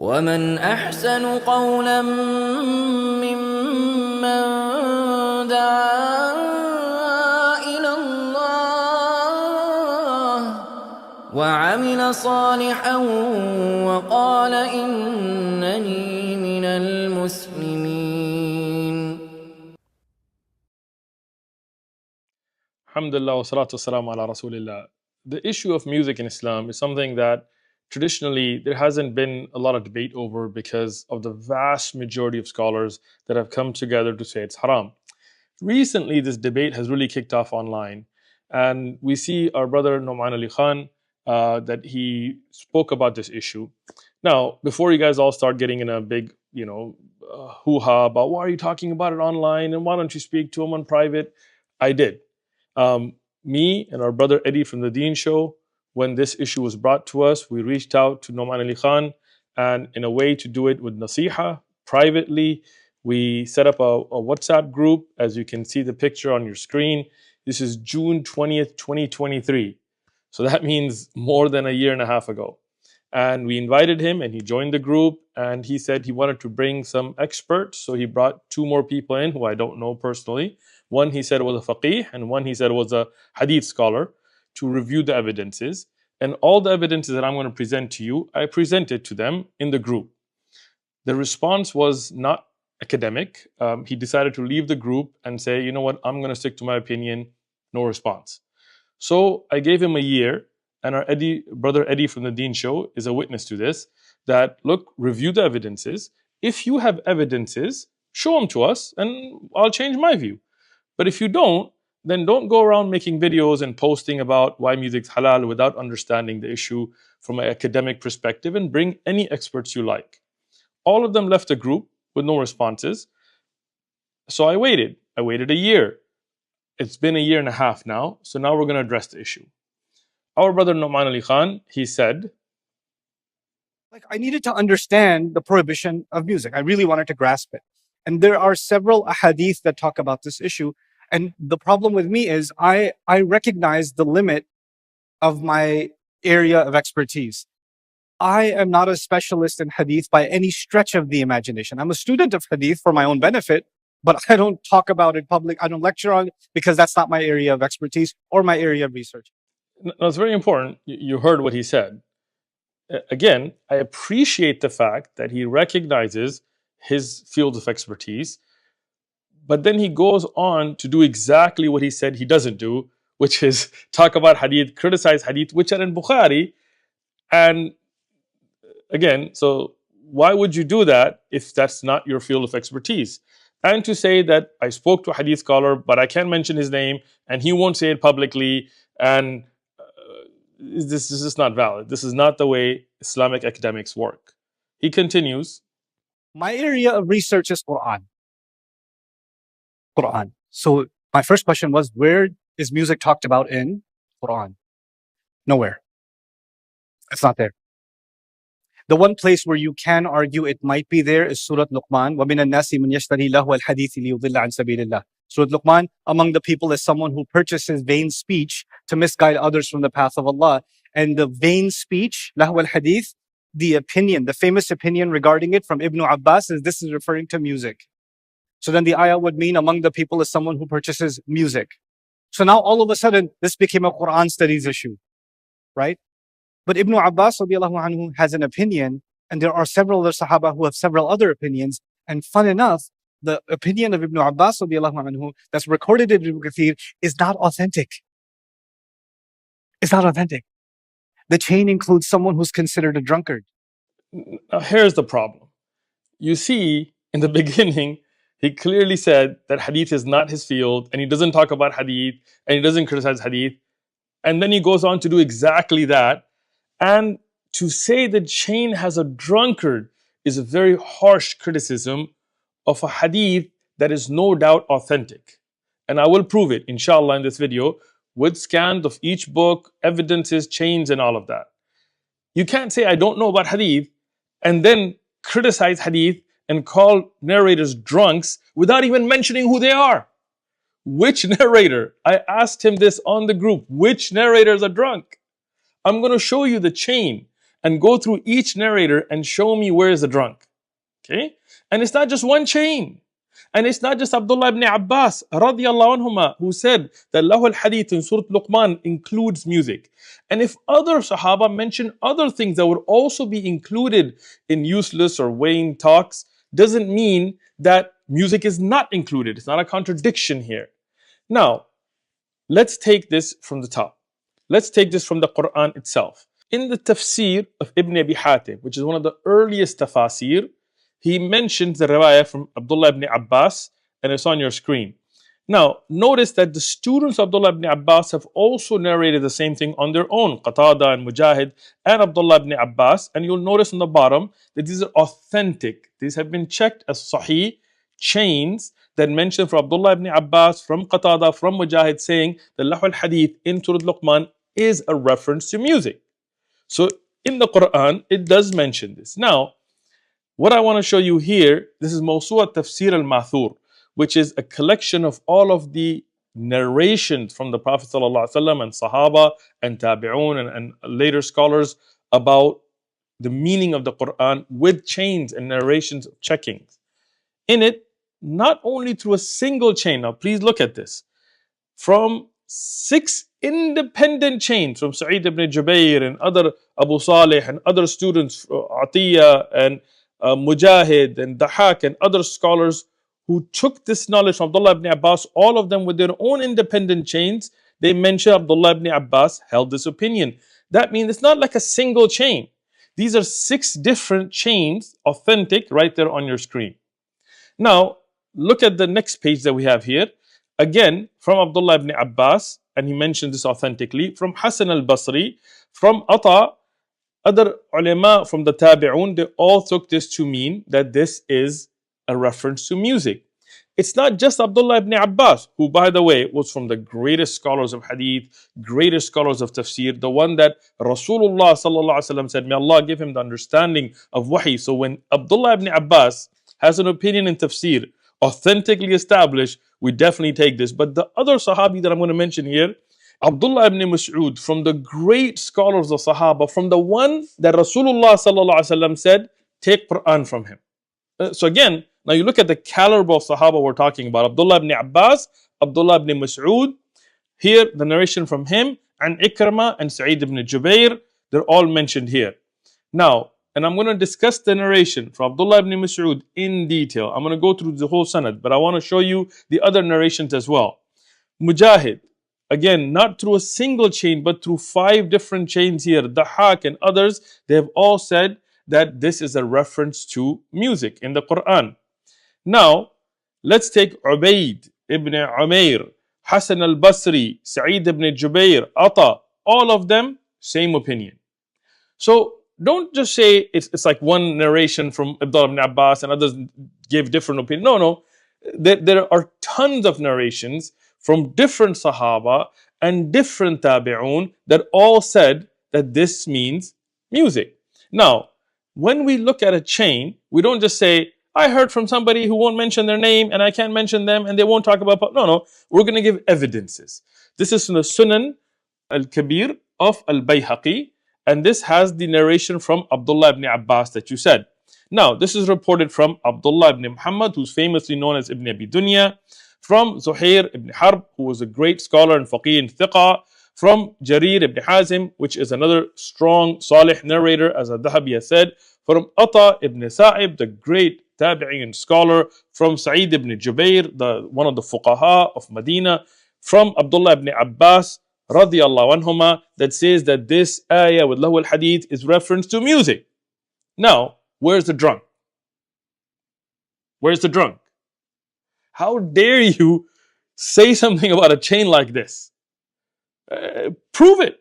ومن أحسن قولا ممن دعا إلى الله وعمل صالحا وقال إنني من المسلمين. Alhamdulillah wa salatu wassalamu ala Rasulillah. The issue of music in Islam is something that traditionally there hasn't been a lot of debate over because of the vast majority of scholars that have come together to say it's haram. Recently, this debate has really kicked off online, and we see our brother Nouman Ali Khan that he spoke about this issue. Now, before you guys all start getting in a big, hoo-ha about why are you talking about it online and why don't you speak to him on private, I did. Me and our brother Eddie from the Deen Show, when this issue was brought to us, we reached out to Nouman Ali Khan, and in a way to do it with nasiha, privately, we set up a WhatsApp group. As you can see the picture on your screen, this is June 20th, 2023. So that means more than a year and a half ago. And we invited him and he joined the group, and he said he wanted to bring some experts. So he brought two more people in who I don't know personally. One he said was a faqih, and one he said was a hadith scholar, to review the evidences. And all the evidences that I'm going to present to you, I presented to them in the group. The response was not academic. He decided to leave the group and say, you know what, I'm going to stick to my opinion. No response. So I gave him a year, and our brother Eddie from the Deen Show is a witness to this, that look, review the evidences. If you have evidences, show them to us and I'll change my view. But if you don't, then don't go around making videos and posting about why music's halal without understanding the issue from an academic perspective, and bring any experts you like. All of them left the group with no responses. So I waited a year. It's been a year and a half now. So now we're going to address the issue. Our brother Nouman Ali Khan, he said, I needed to understand the prohibition of music. I really wanted to grasp it. And there are several ahadith that talk about this issue. And the problem with me is I recognize the limit of my area of expertise. I am not a specialist in hadith by any stretch of the imagination. I'm a student of hadith for my own benefit, but I don't talk about it public. I don't lecture on it because that's not my area of expertise or my area of research. no, it's very important. You heard what he said. Again, I appreciate the fact that he recognizes his field of expertise, but then he goes on to do exactly what he said he doesn't do, which is talk about hadith, criticize hadith, which are in Bukhari. And again, so why would you do that if that's not your field of expertise? And to say that I spoke to a hadith scholar, but I can't mention his name, and he won't say it publicly, and this is just not valid. This is not the way Islamic academics work. He continues. My area of research is Quran. So my first question was, where is music talked about in Quran? Nowhere. It's not there. The one place where you can argue it might be there is Surah Luqman. وَمِنَ النَّاسِ مَنْ يَشْتَرِي لَهْوَ الْحَدِيثِ لِيُضِلَّ عَنْ سَبِيلِ اللَّهِ. Surah Luqman, among the people is someone who purchases vain speech to misguide others from the path of Allah. And the vain speech, lahwa al-hadith, the opinion, the famous opinion regarding it from Ibn Abbas is this is referring to music. So then the ayah would mean among the people is someone who purchases music. So now all of a sudden, this became a Quran studies issue, right? But Ibn Abbas radiallahu anhu has an opinion, and there are several other Sahaba who have several other opinions. And fun enough, the opinion of Ibn Abbas radiallahu anhu that's recorded in Ibn Kathir is not authentic. It's not authentic. The chain includes someone who's considered a drunkard. Now here's the problem. You see, in the beginning, he clearly said that hadith is not his field, and he doesn't talk about hadith, and he doesn't criticize hadith. And then he goes on to do exactly that. And to say that chain has a drunkard is a very harsh criticism of a hadith that is no doubt authentic. And I will prove it, inshallah, in this video, with scans of each book, evidences, chains, and all of that. You can't say I don't know about hadith and then criticize hadith and call narrators drunks without even mentioning who they are. Which narrator? I asked him this on the group. Which narrators are drunk? I'm going to show you the chain. and go through each narrator and show me where is the drunk. Okay? And it's not just one chain. And it's not just Abdullah ibn Abbas radiallahu anhuma who said that Lahu al-Hadith in Surah Luqman includes music. And if other Sahaba mention other things that would also be included in useless or vain talks, doesn't mean that music is not included. It's not a contradiction here. Now, let's take this from the top. Let's take this from the Quran itself. In the tafsir of Ibn Abi Hatim, which is one of the earliest tafasir, he mentions the riwayah from Abdullah ibn Abbas, and it's on your screen. Now, notice that the students of Abdullah ibn Abbas have also narrated the same thing on their own, Qatada and Mujahid and Abdullah ibn Abbas, and you'll notice on the bottom that these are authentic. These have been checked as sahih chains that mention from Abdullah ibn Abbas, from Qatada, from Mujahid, saying the Lahu al-Hadith in Surah Luqman is a reference to music. So in the Quran, it does mention this. Now, what I want to show you here, this is Mawsu'at Tafsir al-Mathur, which is a collection of all of the narrations from the Prophet ﷺ and Sahaba and Tabi'un and later scholars about the meaning of the Quran with chains and narrations of checkings. In it, not only through a single chain, now please look at this, from 6 independent chains from Sa'id ibn Jubair and other Abu Salih and other students, Atiyah and Mujahid and Dahak and other scholars who took this knowledge from Abdullah ibn Abbas, all of them with their own independent chains, they mention Abdullah ibn Abbas held this opinion. That means it's not like a single chain. These are 6 different chains, authentic, right there on your screen. Now, look at the next page that we have here. Again, from Abdullah ibn Abbas, and he mentioned this authentically, from Hasan al-Basri, from Ata, other ulama from the Tabi'un, they all took this to mean that this is a reference to music. It's not just Abdullah ibn Abbas, who, by the way, was from the greatest scholars of hadith, greatest scholars of tafsir, the one that Rasulullah sallallahu alaihi wasallam said, may Allah give him the understanding of wahi. So when Abdullah ibn Abbas has an opinion in tafsir, authentically established, we definitely take this. But the other sahabi that I'm going to mention here, Abdullah ibn Mas'ud, from the great scholars of Sahaba, from the one that Rasulullah sallallahu alaihi wasallam said, take Quran from him. So again, now you look at the caliber of Sahaba we're talking about. Abdullah ibn Abbas, Abdullah ibn Mas'ud, here the narration from him, and Ikramah and Sa'id ibn Jubair, they're all mentioned here. Now, and I'm going to discuss the narration from Abdullah ibn Mas'ud in detail. I'm going to go through the whole sanad, but I want to show you the other narrations as well. Mujahid, again, not through a single chain, but through 5 different chains here. Dahak and others, they have all said that this is a reference to music in the Quran. Now, let's take Ubayd ibn Umair, Hasan al-Basri, Sa'id ibn Jubair, Ata, all of them, same opinion. So, don't just say it's like one narration from Abdullah ibn Abbas and others give different opinions. No. There are tons of narrations from different Sahaba and different Tabi'un that all said that this means music. Now, when we look at a chain, we don't just say, I heard from somebody who won't mention their name and I can't mention them and they won't talk about... No. We're going to give evidences. This is from the Sunan al-Kabir of al-Bayhaqi, and this has the narration from Abdullah ibn Abbas that you said. Now, this is reported from Abdullah ibn Muhammad, who's famously known as Ibn Abi Dunya, from Zuhair ibn Harb, who was a great scholar and faqih and thiqa, from Jarir ibn Hazim, which is another strong, salih narrator, as Al-Dhahabi has said, from Ata ibn Sa'ib, the great tabi'in scholar, from Sa'id ibn Jubair, one of the fuqaha of Medina, from Abdullah ibn Abbas, radiyallahu anhuma, that says that this ayah with Lahu al-Hadith is reference to music. Now, where's the drunk? Where's the drunk? How dare you say something about a chain like this? Prove it.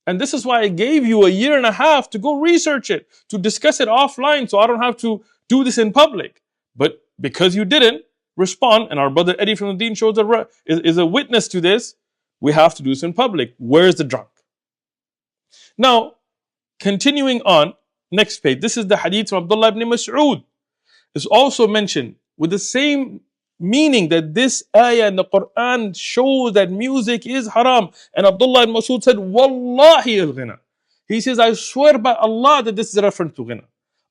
And this is why I gave you 1.5 years to go research it, to discuss it offline, so I don't have to do this in public. But because you didn't respond, and our brother Eddie from the Deen shows is a witness to this, we have to do this in public. Where's the drunk? Now, continuing on, next page. This is the hadith from Abdullah ibn Mas'ud. It's also mentioned with the same meaning that this ayah in the Quran shows that music is haram. And Abdullah ibn Mas'ud said, Wallahi al-ghina. He says, I swear by Allah that this is a reference to ghina.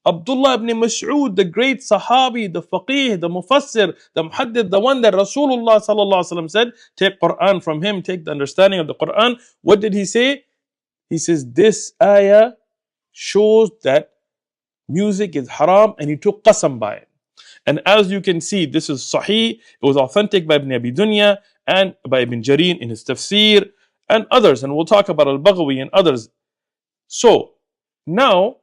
Abdullah ibn Mas'ud, the great Sahabi, the Faqih, the Mufassir, the Muhaddith, the one that Rasulullah sallallahu alaihi wasallam said, take Quran from him, take the understanding of the Quran. What did he say? He says, this ayah shows that music is haram, and he took qasam by it. And as you can see, this is sahih, it was authentic by Ibn Abi Dunya and by Ibn Jareen in his tafsir and others, and we'll talk about Al-Baghawi and others. So now,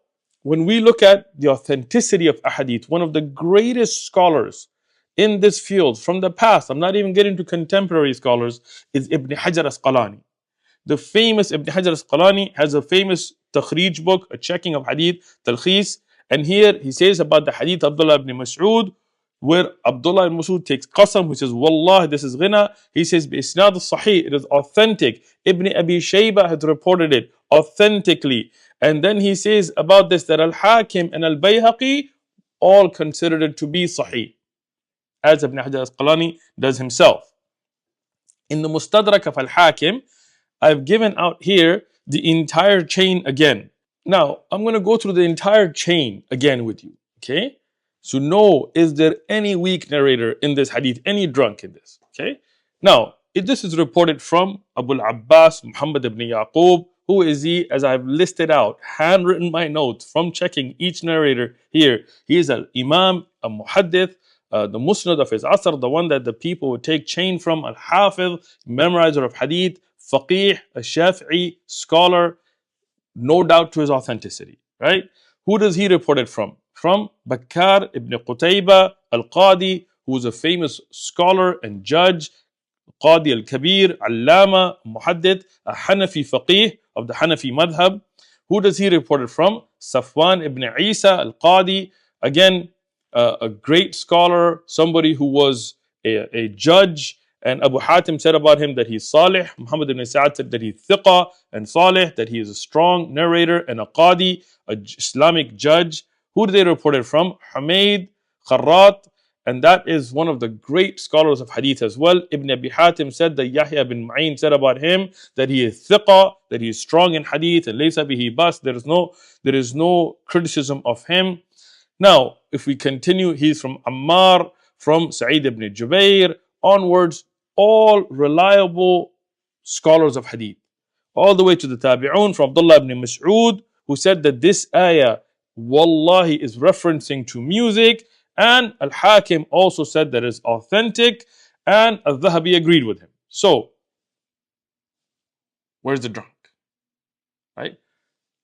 when we look at the authenticity of ahadith, one of the greatest scholars in this field from the past, I'm not even getting to contemporary scholars, is Ibn Hajar Asqalani. The famous Ibn Hajar Asqalani has a famous takhrij book, a checking of hadith, talkhis, and here he says about the hadith Abdullah ibn Mas'ud, where Abdullah ibn Mas'ud takes qasam, which says, Wallah, this is ghina. He says, Bi-isnad al-sahih, it is authentic. Ibn Abi Shayba had reported it authentically. And then he says about this that Al-Hakim and Al-Bayhaqi all considered it to be sahih, as Ibn Hajar Asqalani does himself. In the Mustadrak of Al-Hakim, I've given out here the entire chain again. Now, I'm going to go through the entire chain again with you, okay? So know, is there any weak narrator in this hadith, any drunk in this, okay? Now, this is reported from Abu al-Abbas, Muhammad ibn Yaqub. Who is he? As I've listed out, handwritten my notes from checking each narrator here. He is an imam, a muhaddith, the musnad of his asr, the one that the people would take chain from, al-hafiz, memorizer of hadith, faqih, a shafi'i, scholar, no doubt to his authenticity, right? Who does he report it from? From Bakkar ibn Qutayba al-Qadi, who was a famous scholar and judge, Qadi al-Kabir, Allama, Muhaddith, a Hanafi faqih of the Hanafi madhab. Who does he report it from? Safwan ibn Isa al-Qadi, again, a great scholar, somebody who was a judge. And Abu Hatim said about him that he's salih. Muhammad ibn Sa'ad said that he's thiqa and salih, that he is a strong narrator and a qadi, an Islamic judge. Who do they report it from? Humayd, Kharrat, and that is one of the great scholars of hadith as well. Ibn Abi Hatim said that Yahya bin Ma'in said about him that he is thiqa, that he is strong in hadith, and laysa bihi bas, there is no criticism of him. Now, if we continue, he's from Ammar, from Sa'id ibn Jubair, onwards, all reliable scholars of hadith, all the way to the tabi'un, from Abdullah ibn Mas'ud, who said that this ayah, wallahi, is referencing to music, and Al-Hakim also said that it's authentic, and Al-Dhahabi agreed with him. So, where's the drunk? Right?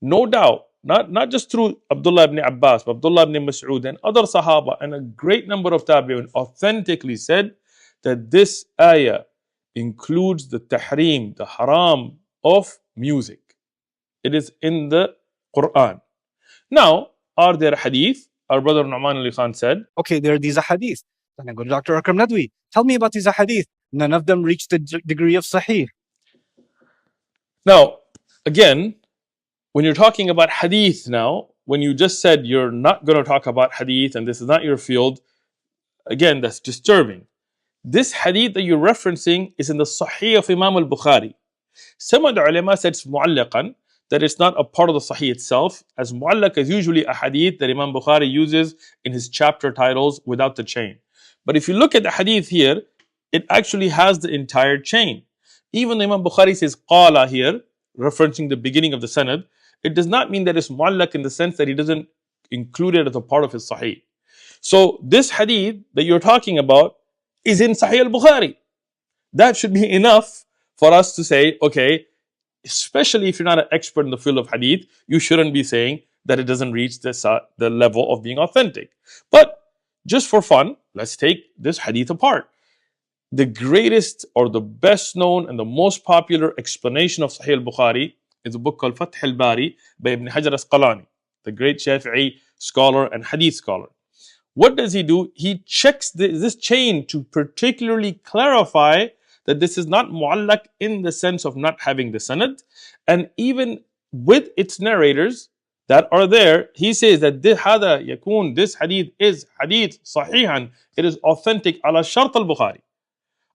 No doubt, not just through Abdullah ibn Abbas, but Abdullah ibn Mas'ud and other Sahaba and a great number of tabi'un authentically said that this ayah includes the tahrim, the haram of music. It is in the Quran. Now, are there hadith? Our brother Nouman Ali Khan said, Okay, there are these ahadith. Then I go to Dr. Akram Nadwi. Tell me about these ahadith. None of them reach the degree of sahih. now, again, when you're talking about hadith now, when you just said you're not going to talk about hadith and this is not your field, again, that's disturbing. This hadith that you're referencing is in the Sahih of Imam al-Bukhari. Some of the ulama said it's mu'allaqan, that it's not a part of the Sahih itself, as mu'allaq is usually a hadith that Imam Bukhari uses in his chapter titles without the chain. But if you look at the hadith here, it actually has the entire chain. Even the Imam Bukhari says qala here, referencing the beginning of the sanad, it does not mean that it's mu'allaq in the sense that he doesn't include it as a part of his Sahih. So this hadith that you're talking about is in Sahih al-Bukhari. That should be enough for us to say, okay, especially if you're not an expert in the field of hadith, you shouldn't be saying that it doesn't reach the level of being authentic. But just for fun, let's take this hadith apart. The greatest or the best known and the most popular explanation of Sahih al-Bukhari is a book called Fath al-Bari by Ibn Hajar Asqalani, the great Shafi'i scholar and hadith scholar. What does he do? He checks this chain to particularly clarify that this is not mu'allaq in the sense of not having the sanad. And even with its narrators that are there, he says that this hadith is hadith sahihan, it is authentic ala shart al-Bukhari,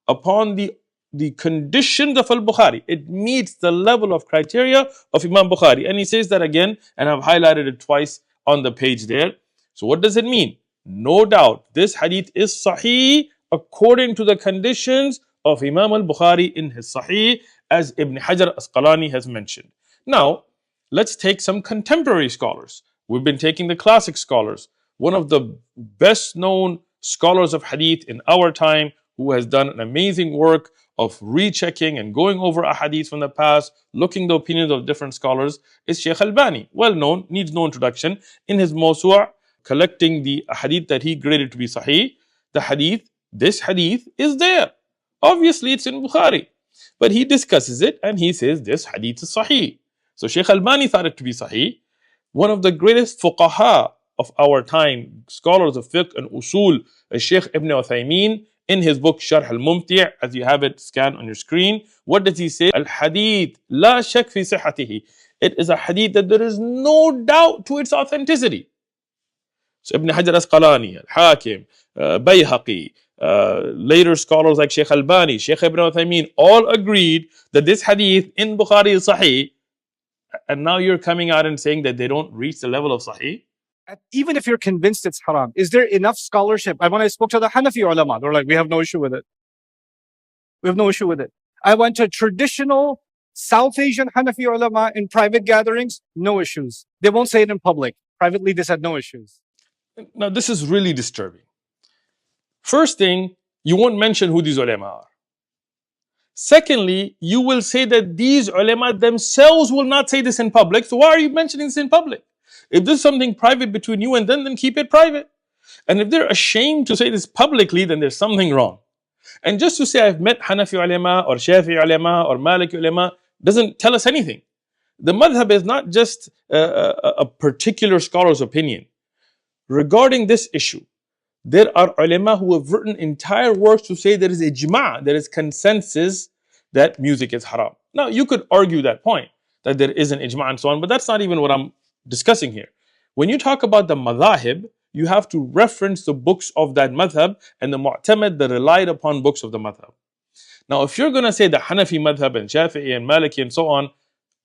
upon the the conditions of al-Bukhari. It meets the level of criteria of Imam Bukhari. And he says that again, and I've highlighted it twice on the page there. So what does it mean? No doubt, this hadith is sahih according to the conditions of Imam al-Bukhari in his sahih, as Ibn Hajar Asqalani has mentioned. Now, let's take some contemporary scholars. We've been taking the classic scholars. One of the best known scholars of hadith in our time, who has done an amazing work of rechecking and going over ahadith from the past, looking the opinions of different scholars, is Shaykh Albani. Well known, needs no introduction. In his Mawsu', collecting the hadith that he graded to be sahih, the hadith, this hadith is there. Obviously, it's in Bukhari. But he discusses it and he says this hadith is sahih. So Shaykh Albani thought it to be sahih. One of the greatest fuqaha of our time, scholars of fiqh and usul, Shaykh Ibn Uthman, in his book Sharh al-Mumti', as you have it scanned on your screen, what does he say? Al-hadith la shak fi sihhatihi. It is a hadith that there is no doubt to its authenticity. So Ibn Hajar Asqalani, Al-Hakim, Bayhaqi, later scholars like Shaykh Albani, Shaykh Ibn Uthaymin, all agreed that this hadith in Bukhari is sahih. And now you're coming out and saying that they don't reach the level of sahih? Even if you're convinced it's haram, is there enough scholarship? When I spoke to the Hanafi ulama, they're like, we have no issue with it. We have no issue with it. I went to traditional South Asian Hanafi ulama in private gatherings, no issues. They won't say it in public. Privately, they said no issues. Now, this is really disturbing. First thing, you won't mention who these ulama are. Secondly, you will say that these ulama themselves will not say this in public. So why are you mentioning this in public? If this is something private between you and them, then keep it private. And if they're ashamed to say this publicly, then there's something wrong. And just to say I've met Hanafi ulama or Shafi'i ulama or Maliki ulama doesn't tell us anything. The madhab is not just a particular scholar's opinion. Regarding this issue, there are ulama who have written entire works to say there is ijma', there is consensus that music is haram. Now, you could argue that point, that there is an ijma' and so on, but that's not even what I'm discussing here. When you talk about the madhahib, you have to reference the books of that madhab and the mu'tamad, the relied upon books of the madhab. Now, if you're going to say the Hanafi madhab and Shafi'i and Maliki and so on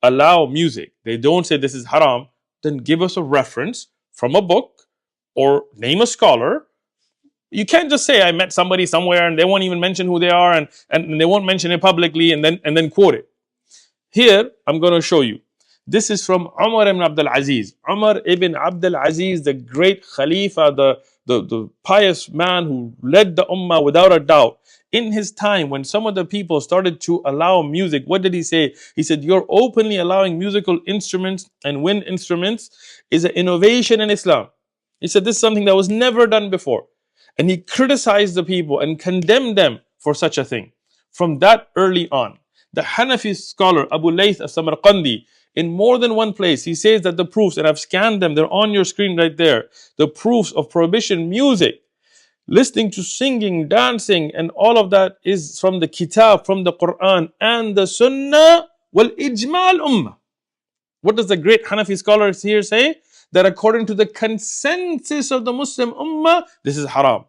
allow music, they don't say this is haram, then give us a reference from a book or name a scholar. You can't just say I met somebody somewhere and they won't even mention who they are and they won't mention it publicly and then quote it. Here, I'm going to show you. This is from Umar ibn Abdul Aziz. Umar ibn Abdul Aziz, the great Khalifa, the pious man who led the Ummah without a doubt. In his time, when some of the people started to allow music, what did he say? He said, you're openly allowing musical instruments and wind instruments is an innovation in Islam. He said, this is something that was never done before. And he criticized the people and condemned them for such a thing. From that early on, the Hanafi scholar Abu Layth as-Samarqandi, in more than one place, he says that the proofs, and I've scanned them, they're on your screen right there, the proofs of prohibition music, listening to singing, dancing, and all of that is from the kitab, from the Quran and the Sunnah, wal ijma' al-ummah. What does the great Hanafi scholars here say? That according to the consensus of the Muslim Ummah, this is haram.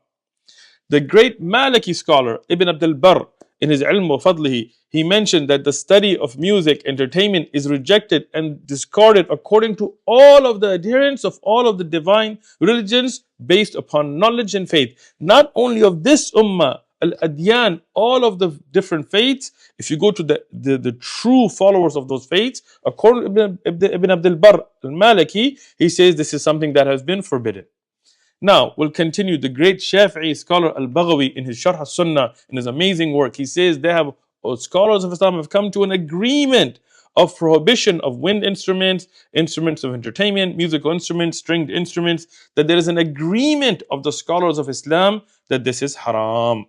The great Maliki scholar Ibn Abdul Barr, in his Ilm wa Fadlihi, he mentioned that the study of music, entertainment is rejected and discarded according to all of the adherents of all of the divine religions based upon knowledge and faith. Not only of this Ummah, Al-Adyan, all of the different faiths, if you go to the true followers of those faiths, according to Ibn Abdul Barr al-Maliki, he says this is something that has been forbidden. Now, we'll continue. The great Shafi'i scholar Al-Baghawi, in his Sharh al-Sunnah, in his amazing work, he says scholars of Islam have come to an agreement of prohibition of wind instruments, instruments of entertainment, musical instruments, stringed instruments, that there is an agreement of the scholars of Islam that this is haram.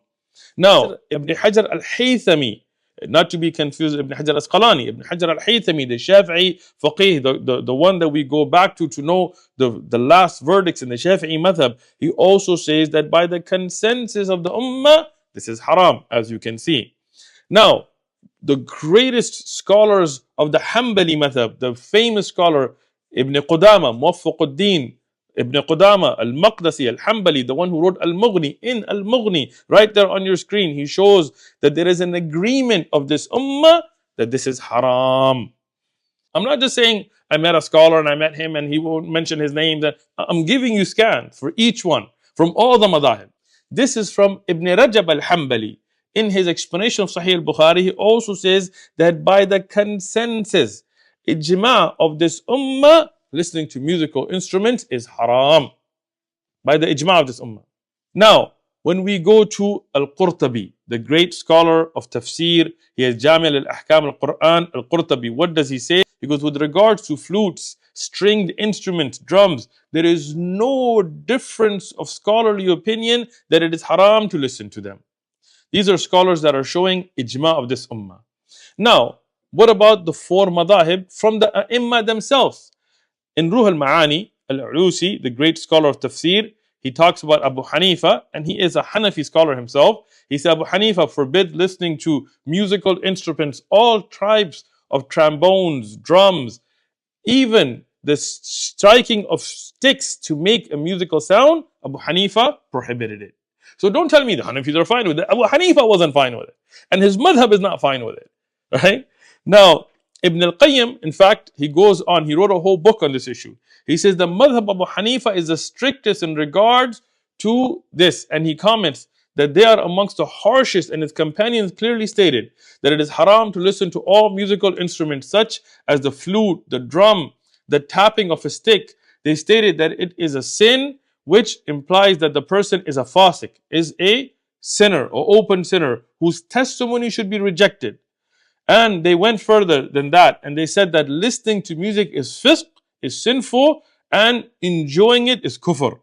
Now, Ibn Hajar al-Haythami, not to be confused with Ibn Hajar Asqalani, Ibn Hajar al-Haythami, the Shafi'i faqih, the one that we go back to know the last verdicts in the Shafi'i madhab, he also says that by the consensus of the ummah, this is haram, as you can see. Now, the greatest scholars of the Hanbali madhab, the famous scholar Ibn Qudama, Muwaffaquddin, Ibn Qudama, Al-Maqdisi, Al-Hanbali, the one who wrote Al-Mughni, in Al-Mughni, right there on your screen, he shows that there is an agreement of this ummah that this is haram. I'm not just saying I met a scholar and I met him and he won't mention his name. That I'm giving you scans for each one from all the madahib. This is from Ibn Rajab al-Hanbali. In his explanation of Sahih al-Bukhari, he also says that by the consensus, ijma' of this ummah, listening to musical instruments is haram. By the ijma' of this ummah. Now, when we go to Al-Qurtubi, the great scholar of tafsir, he has Jami' al-Ahkam al-Quran, Al-Qurtubi. What does he say? He goes, with regards to flutes, stringed instruments, drums, there is no difference of scholarly opinion that it is haram to listen to them. These are scholars that are showing ijma' of this ummah. Now, what about the four madahib from the A'imma themselves? In Ruh al-Ma'ani, Al-Ulusi, the great scholar of tafsir, he talks about Abu Hanifa, and he is a Hanafi scholar himself. He said Abu Hanifa forbid listening to musical instruments, all types of trombones, drums, even the striking of sticks to make a musical sound. Abu Hanifa prohibited it. So don't tell me the Hanafis are fine with it. Abu Hanifa wasn't fine with it. And his madhab is not fine with it. Right? Now, Ibn al-Qayyim, in fact, he goes on, he wrote a whole book on this issue. He says the madhab of Abu Hanifa is the strictest in regards to this. And he comments that they are amongst the harshest, and his companions clearly stated that it is haram to listen to all musical instruments such as the flute, the drum, the tapping of a stick. They stated that it is a sin, which implies that the person is a fasiq, is a sinner or open sinner whose testimony should be rejected. And they went further than that, and they said that listening to music is fisq, is sinful, and enjoying it is kufr.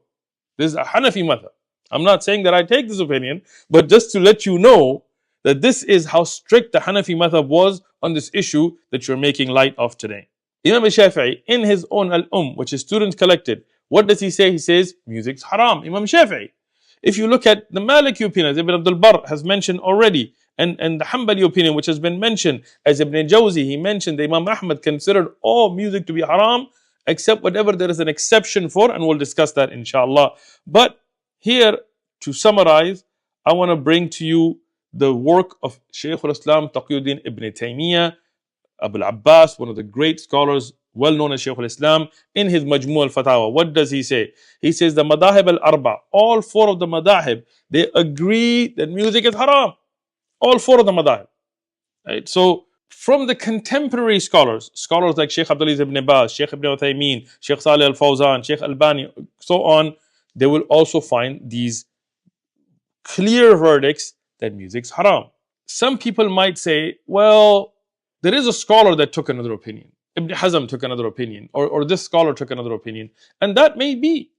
This is a Hanafi madhab. I'm not saying that I take this opinion, but just to let you know that this is how strict the Hanafi madhab was on this issue that you're making light of today. Imam Shafi'i, in his own Al which his students collected, what does he say? He says music's haram. Imam Shafi'i. If you look at the Maliki opinion, as Ibn Abdul Barr has mentioned already, and the Hanbali opinion, which has been mentioned, as Ibn Jawzi, he mentioned that Imam Ahmad considered all music to be haram, except whatever there is an exception for, and we'll discuss that inshallah. But here, to summarize, I want to bring to you the work of Shaykh al-Islam Taqiyuddin Ibn Taymiyyah, Abu al-Abbas, one of the great scholars, well known as Shaykh al-Islam, in his Majmu' al-Fatawa. What does he say? He says the Madahib al-Arba, all four of the Madahib, they agree that music is haram. All four of the Madahib. Right? So, from the contemporary scholars like Shaykh Abdulaziz ibn Baz, Shaykh Ibn Uthaymeen, Shaykh Salih al-Fawzan, Shaykh Albani, so on, they will also find these clear verdicts that music's haram. Some people might say, well, there is a scholar that took another opinion. Ibn Hazm took another opinion, or this scholar took another opinion. And that may be.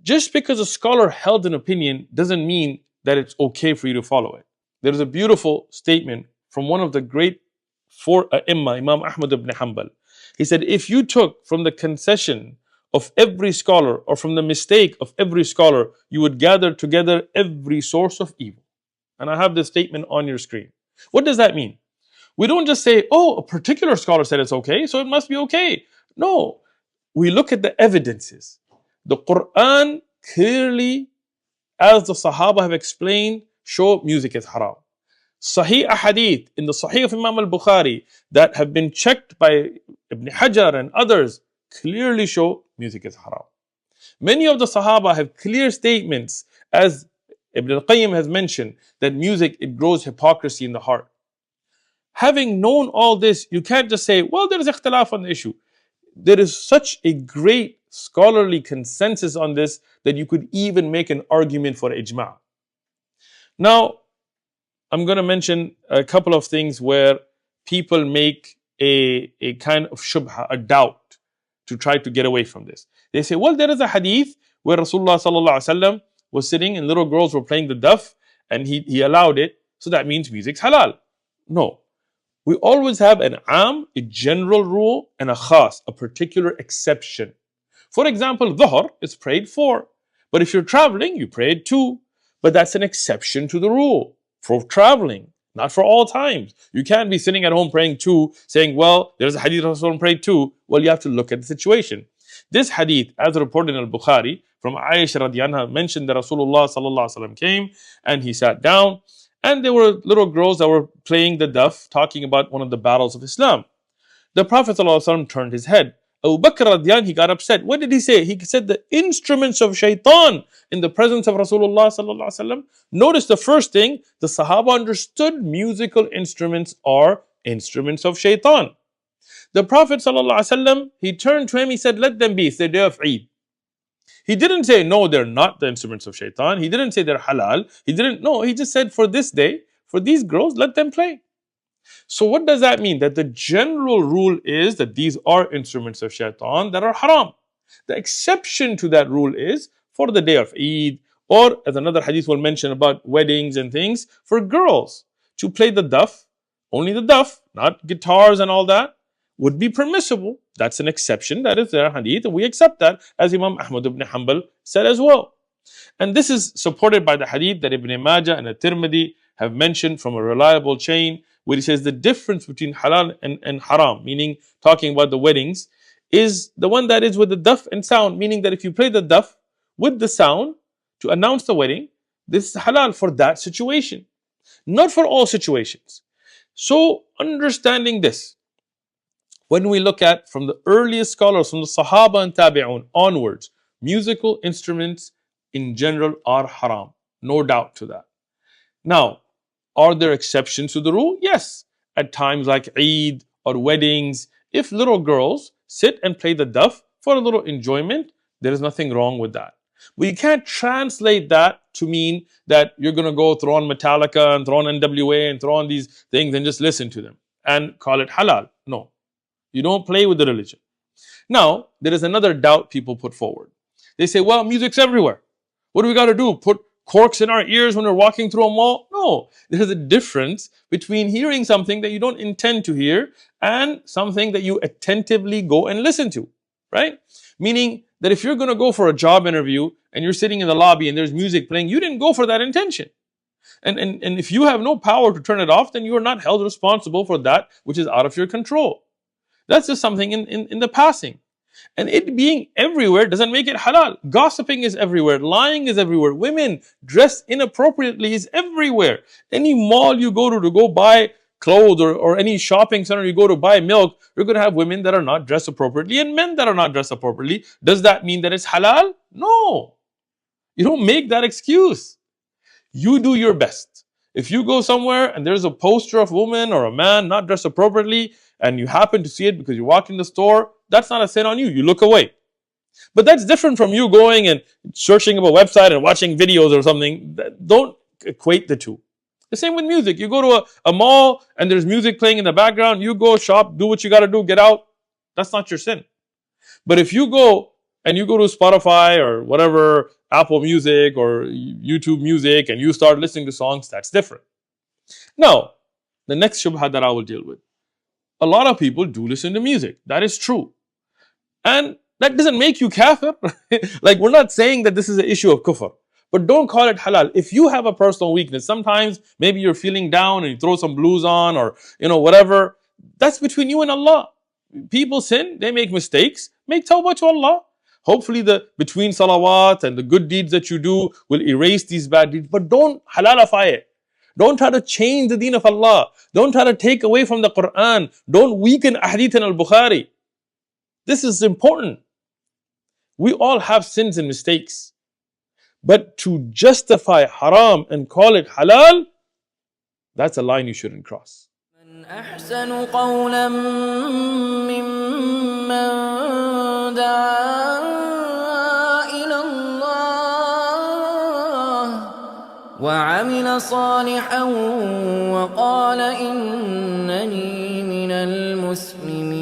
Just because a scholar held an opinion doesn't mean that it's okay for you to follow it. There is a beautiful statement from one of the great four A'imma, Imam Ahmad ibn Hanbal. He said, if you took from the concession of every scholar or from the mistake of every scholar, you would gather together every source of evil. And I have this statement on your screen. What does that mean? We don't just say, oh, a particular scholar said it's okay, so it must be okay. No, we look at the evidences. The Quran clearly, as the Sahaba have explained, show music is haram. Sahih ahadith in the Sahih of Imam al-Bukhari that have been checked by Ibn Hajar and others clearly show music is haram. Many of the Sahaba have clear statements, as Ibn al-Qayyim has mentioned, that music, it grows hypocrisy in the heart. Having known all this, you can't just say, well, there is ikhtilaf on the issue. There is such a great scholarly consensus on this that you could even make an argument for ijma'. Now, I'm going to mention a couple of things where people make a kind of shubha, a doubt, to try to get away from this. They say, well, there is a hadith where Rasulullah sallallahu alaihi wasallam was sitting and little girls were playing the daf and he allowed it, so that means music's halal. No. We always have an am, a general rule, and a khas, a particular exception. For example, dhuhr is prayed 4. But if you're traveling, you pray it 2. But that's an exception to the rule for traveling, not for all times. You can't be sitting at home praying 2, saying, well, there's a hadith of Rasulullah prayed 2. Well, you have to look at the situation. This hadith, as reported in Al-Bukhari, from Aisha radiyallahu anha, mentioned that Rasulullah sallallahu alaihi wasallam came and he sat down, and there were little girls that were playing the duff, talking about one of the battles of Islam. The Prophet sallallahu alaihi wasallam turned his head. Abu Bakr radiyallahu anhu, he got upset. What did he say? He said the instruments of shaitan in the presence of Rasulullah sallallahu alaihi wasallam. Notice the first thing, the Sahaba understood musical instruments are instruments of shaitan. The Prophet ﷺ, he turned to him, he said, let them be, it's the day of Eid. He didn't say, no, they're not the instruments of shaitan. He didn't say they're halal. He just said, for this day, for these girls, let them play. So what does that mean? That the general rule is that these are instruments of shaitan that are haram. The exception to that rule is for the day of Eid, or as another hadith will mention about weddings and things, for girls to play the duff, only the duff, not guitars and all that, would be permissible. That's an exception. That is their hadith, and we accept that, as Imam Ahmad ibn Hanbal said as well. And this is supported by the hadith that Ibn Majah and At-Tirmidhi have mentioned from a reliable chain, where he says the difference between halal and haram, meaning talking about the weddings, is the one that is with the duff and sound, meaning that if you play the duff with the sound to announce the wedding, this is halal for that situation, not for all situations. So understanding this, when we look at from the earliest scholars, from the Sahaba and Tabi'un onwards, musical instruments in general are haram. No doubt to that. Now, are there exceptions to the rule? Yes. At times like Eid or weddings, if little girls sit and play the duff for a little enjoyment, there is nothing wrong with that. We can't translate that to mean that you're going to go throw on Metallica and throw on NWA and throw on these things and just listen to them and call it halal. No. You don't play with the religion. Now, there is another doubt people put forward. They say, well, music's everywhere. What do we got to do? Put corks in our ears when we're walking through a mall? No. There's a difference between hearing something that you don't intend to hear and something that you attentively go and listen to, right? Meaning that if you're going to go for a job interview and you're sitting in the lobby and there's music playing, you didn't go for that intention. And if you have no power to turn it off, then you are not held responsible for that which is out of your control. That's just something in the passing. And it being everywhere doesn't make it halal. Gossiping is everywhere. Lying is everywhere. Women dressed inappropriately is everywhere. Any mall you go to go buy clothes, or any shopping center you go to buy milk, you're going to have women that are not dressed appropriately and men that are not dressed appropriately. Does that mean that it's halal? No. You don't make that excuse. You do your best. If you go somewhere and there's a poster of a woman or a man not dressed appropriately, and you happen to see it because you walk in the store, that's not a sin on you. You look away. But that's different from you going and searching up a website and watching videos or something. Don't equate the two. The same with music. You go to a mall and there's music playing in the background. You go shop, do what you got to do, get out. That's not your sin. But if you go to Spotify or whatever, Apple Music or YouTube Music, and you start listening to songs, that's different. Now, the next shubha that I will deal with. A lot of people do listen to music. That is true. And that doesn't make you kafir. Like, we're not saying that this is an issue of kufr. But don't call it halal. If you have a personal weakness, sometimes maybe you're feeling down and you throw some blues on or, whatever. That's between you and Allah. People sin, they make mistakes. Make tawbah to Allah. Hopefully between salawat and the good deeds that you do will erase these bad deeds. But don't halalify it. Don't try to change the deen of Allah. Don't try to take away from the Quran. Don't weaken ahadith in al-Bukhari. This is important. We all have sins and mistakes. But to justify haram and call it halal, that's a line you shouldn't cross. أحسن قولا ممن دعا إلى الله وعمل صالحا وقال إنني من المسلمين.